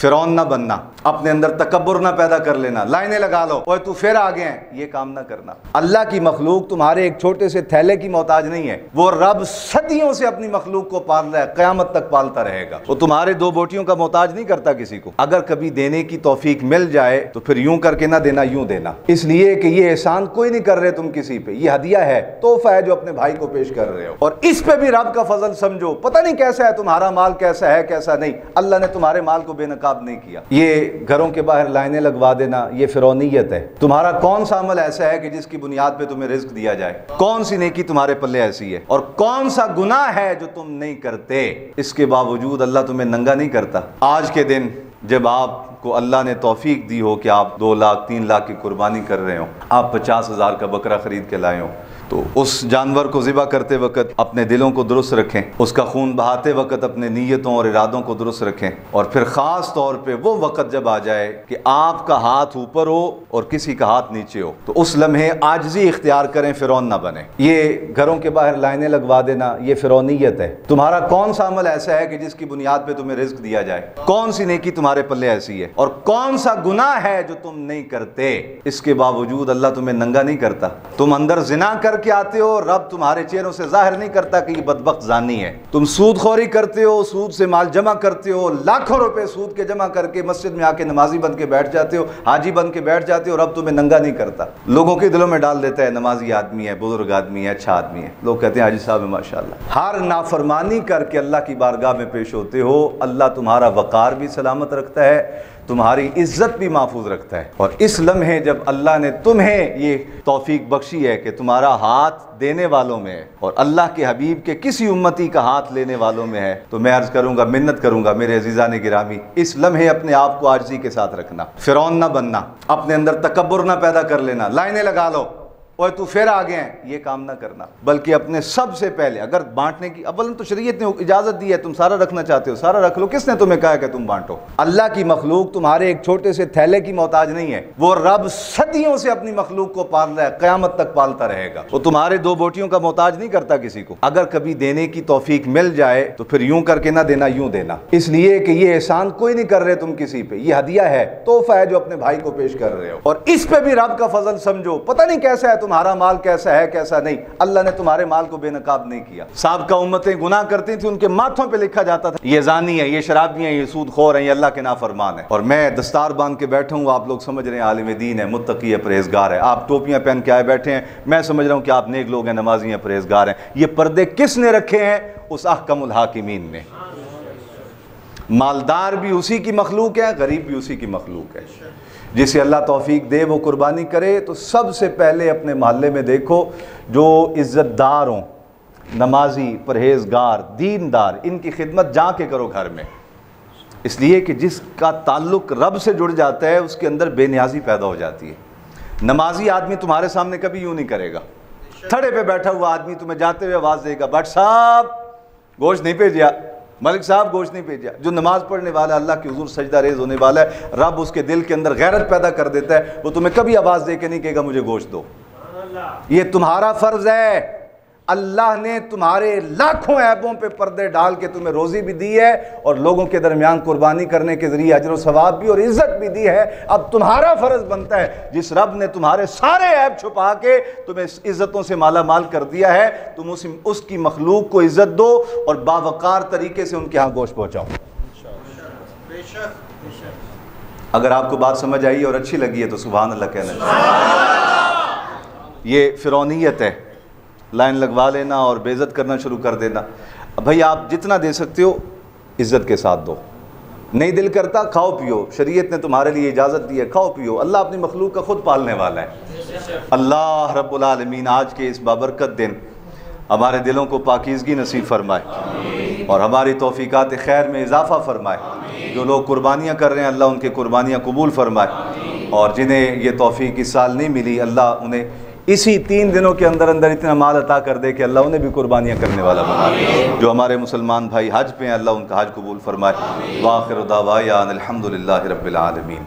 فرعون نہ بننا، اپنے اندر تکبر نہ پیدا کر لینا، لائنیں لگا لو اور تو پھر آگے ہیں، یہ کام نہ کرنا۔ اللہ کی مخلوق تمہارے ایک چھوٹے سے تھیلے کی محتاج نہیں ہے، وہ رب صدیوں سے اپنی مخلوق کو پال رہا ہے، قیامت تک پالتا رہے گا۔ وہ تمہارے دو بوٹیوں کا محتاج نہیں کرتا کسی کو۔ اگر کبھی دینے کی توفیق مل جائے تو پھر یوں کر کے نہ دینا، یوں دینا، اس لیے کہ یہ احسان کوئی نہیں کر رہے تم کسی پہ، یہ ہدیہ ہے، تحفہ ہے جو اپنے بھائی کو پیش کر رہے ہو، اور اس پہ بھی رب کا فضل سمجھو۔ پتہ نہیں کیسا ہے تمہارا مال، کیسا ہے کیسا نہیں، اللہ نے تمہارے مال کو بے نقاب نہیں کیا۔ یہ گھروں کے باہر لائنیں لگوا دینا، یہ فرعونیت ہے۔ تمہارا کون سا عمل ایسا ہے کہ جس کی بنیاد پہ تمہیں رزق دیا جائے؟ کون سی نیکی تمہارے پلے ایسی ہے؟ اور کون سا گناہ ہے جو تم نہیں کرتے؟ اس کے باوجود اللہ تمہیں ننگا نہیں کرتا۔ آج کے دن جب آپ کو اللہ نے توفیق دی ہو کہ آپ 2 لاکھ 3 لاکھ کی قربانی کر رہے ہو، آپ 50,000 کا بکرا خرید کے لائے ہو، تو اس جانور کو ذبح کرتے وقت اپنے دلوں کو درست رکھیں، اس کا خون بہاتے وقت اپنے نیتوں اور ارادوں کو درست رکھیں، اور پھر خاص طور پہ وہ وقت جب آ جائے کہ آپ کا ہاتھ اوپر ہو اور کسی کا ہاتھ نیچے ہو، تو اس لمحے عاجزی اختیار کریں، فرعون نہ بنیں۔ یہ گھروں کے باہر لائنیں لگوا دینا، یہ فرعونیت ہے۔ تمہارا کون سا عمل ایسا ہے کہ جس کی بنیاد پہ تمہیں رزق دیا جائے؟ کون سی نیکی تمہارے پلے ایسی ہے؟ اور کون سا گناہ ہے جو تم نہیں کرتے؟ اس کے باوجود اللہ تمہیں ننگا نہیں کرتا۔ تم اندر زنا کر کے آتے ہو، رب تمہارے چہروں سے ظاہر نہیں کرتا کہ یہ بدبخت زانی ہے۔ تم سود خوری کرتے ہو، سود سے مال جمع کرتے ہو، لاکھوں روپے سود کے جمع کر کے مسجد میں آ کے نمازی بن کے بیٹھ جاتے ہو، حاجی بن کے بیٹھ جاتے ہو، رب تمہیں ننگا نہیں کرتا۔ لوگوں کے دلوں میں ڈال دیتا ہے نمازی آدمی ہے، بزرگ آدمی ہے، اچھا آدمی ہے، لوگ کہتے ہیں حاجی صاحب ہے ماشاءاللہ۔ ہر نافرمانی کر کے اللہ کی بارگاہ میں پیش ہوتے ہو، اللہ تمہارا وقار بھی سلامت رکھتا ہے، تمہاری عزت بھی محفوظ رکھتا ہے۔ اور اس لمحے جب اللہ نے تمہیں یہ توفیق بخشی ہے کہ تمہارا ہاتھ دینے والوں میں ہے اور اللہ کے حبیب کے کسی امتی کا ہاتھ لینے والوں میں ہے، تو میں عرض کروں گا، منت کروں گا میرے عزیزان گرامی، اس لمحے اپنے آپ کو عاجزی کے ساتھ رکھنا، فرعون نہ بننا، اپنے اندر تکبر نہ پیدا کر لینا، لائنیں لگا لو اور تو پھر آگے ہیں، یہ کام نہ کرنا، بلکہ اپنے سب سے پہلے اگر بانٹنے کی اولاً تو شریعت نے اجازت دی ہے، تم سارا رکھنا چاہتے ہو سارا رکھ لو، کس نے تمہیں کہا کہ تم بانٹو؟ اللہ کی مخلوق تمہارے ایک چھوٹے سے تھیلے کی محتاج نہیں ہے، وہ رب صدیوں سے اپنی مخلوق کو پال رہا ہے، قیامت تک پالتا رہے گا۔ وہ تمہارے 2 بوٹیوں کا محتاج نہیں کرتا کسی کو۔ اگر کبھی دینے کی توفیق مل جائے تو پھر یوں کر کے نہ دینا، یوں دینا، اس لیے کہ یہ احسان کوئی نہیں کر رہے تم کسی پہ، یہ ہدیہ ہے، تحفہ ہے جو اپنے بھائی کو پیش کر رہے ہو، اور اس پہ بھی رب کا فضل سمجھو۔ پتہ نہیں کیسا ہے تمہارا مال، کیسا ہے کیسا نہیں، اللہ نے تمہارے مال کو بے نقاب نہیں کیا۔ سابقہ امتیں گناہ کرتی تھیں، ان کے ماتھوں پہ لکھا جاتا تھا یہ زانی ہے، یہ شرابی ہیں، یہ سود خور ہیں، یہ اللہ کے نافرمان ہیں، اور میں دستار باندھ کے بیٹھا ہوں، آپ لوگ سمجھ رہے ہیں عالم دین ہے، متقی ہے، پرہیزگار ہے، آپ ٹوپیاں پہن کے آئے بیٹھے ہیں، میں سمجھ رہا ہوں کہ آپ نیک لوگ ہیں، نمازی ہیں، پرہیزگار ہیں۔ یہ پردے کس نے رکھے ہیں؟ اس احکم الحاکمین نے۔ مالدار بھی اسی کی مخلوق ہے، غریب بھی اسی کی مخلوق ہے۔ جسے اللہ توفیق دے وہ قربانی کرے، تو سب سے پہلے اپنے محلے میں دیکھو جو عزت دار ہوں، نمازی، پرہیزگار، دیندار، ان کی خدمت جا کے کرو گھر میں، اس لیے کہ جس کا تعلق رب سے جڑ جاتا ہے اس کے اندر بے نیازی پیدا ہو جاتی ہے۔ نمازی آدمی تمہارے سامنے کبھی یوں نہیں کرے گا، تھڑے پہ بیٹھا ہوا آدمی تمہیں جاتے ہوئے آواز دے گا، بٹ صاحب گوشت نہیں بھیجیا، ملک صاحب گوشت نہیں بھیجا۔ جو نماز پڑھنے والا، اللہ کے حضور سجدہ ریز ہونے والا ہے، رب اس کے دل کے اندر غیرت پیدا کر دیتا ہے، وہ تمہیں کبھی آواز دے کے نہیں کہے گا مجھے گوشت دو۔ یہ تمہارا فرض ہے، اللہ نے تمہارے لاکھوں عیبوں پہ پردے ڈال کے تمہیں روزی بھی دی ہے اور لوگوں کے درمیان قربانی کرنے کے ذریعے اجر و ثواب بھی اور عزت بھی دی ہے۔ اب تمہارا فرض بنتا ہے، جس رب نے تمہارے سارے عیب چھپا کے تمہیں عزتوں سے مالا مال کر دیا ہے، تم اس کی مخلوق کو عزت دو اور باوقار طریقے سے ان کے ہاں گوشت پہنچاؤ۔ اگر آپ کو بات سمجھ آئی اور اچھی لگی ہے تو سبحان اللہ کہنا چاہیے۔ یہ فرعونیت ہے، لائن لگوا لینا اور بے عزت کرنا شروع کر دینا۔ بھائی آپ جتنا دے سکتے ہو عزت کے ساتھ دو، نہیں دل کرتا کھاؤ پیو، شریعت نے تمہارے لیے اجازت دی ہے، کھاؤ پیو، اللہ اپنی مخلوق کا خود پالنے والا ہے۔ اللہ رب العالمین آج کے اس بابرکت دن ہمارے دلوں کو پاکیزگی نصیب فرمائے اور ہماری توفیقات خیر میں اضافہ فرمائے۔ جو لوگ قربانیاں کر رہے ہیں اللہ ان کے قربانیاں قبول فرمائے، اور جنہیں یہ توفیق اس سال نہیں ملی اللہ انہیں اسی 3 دنوں کے اندر اتنا مال عطا کر دے کہ اللہ انہیں بھی قربانیاں کرنے والا بنا دے۔ جو ہمارے مسلمان بھائی حج پہ ہیں اللہ ان کا حج قبول فرمائے۔ وآخر دعوانا الحمدللہ رب العالمین۔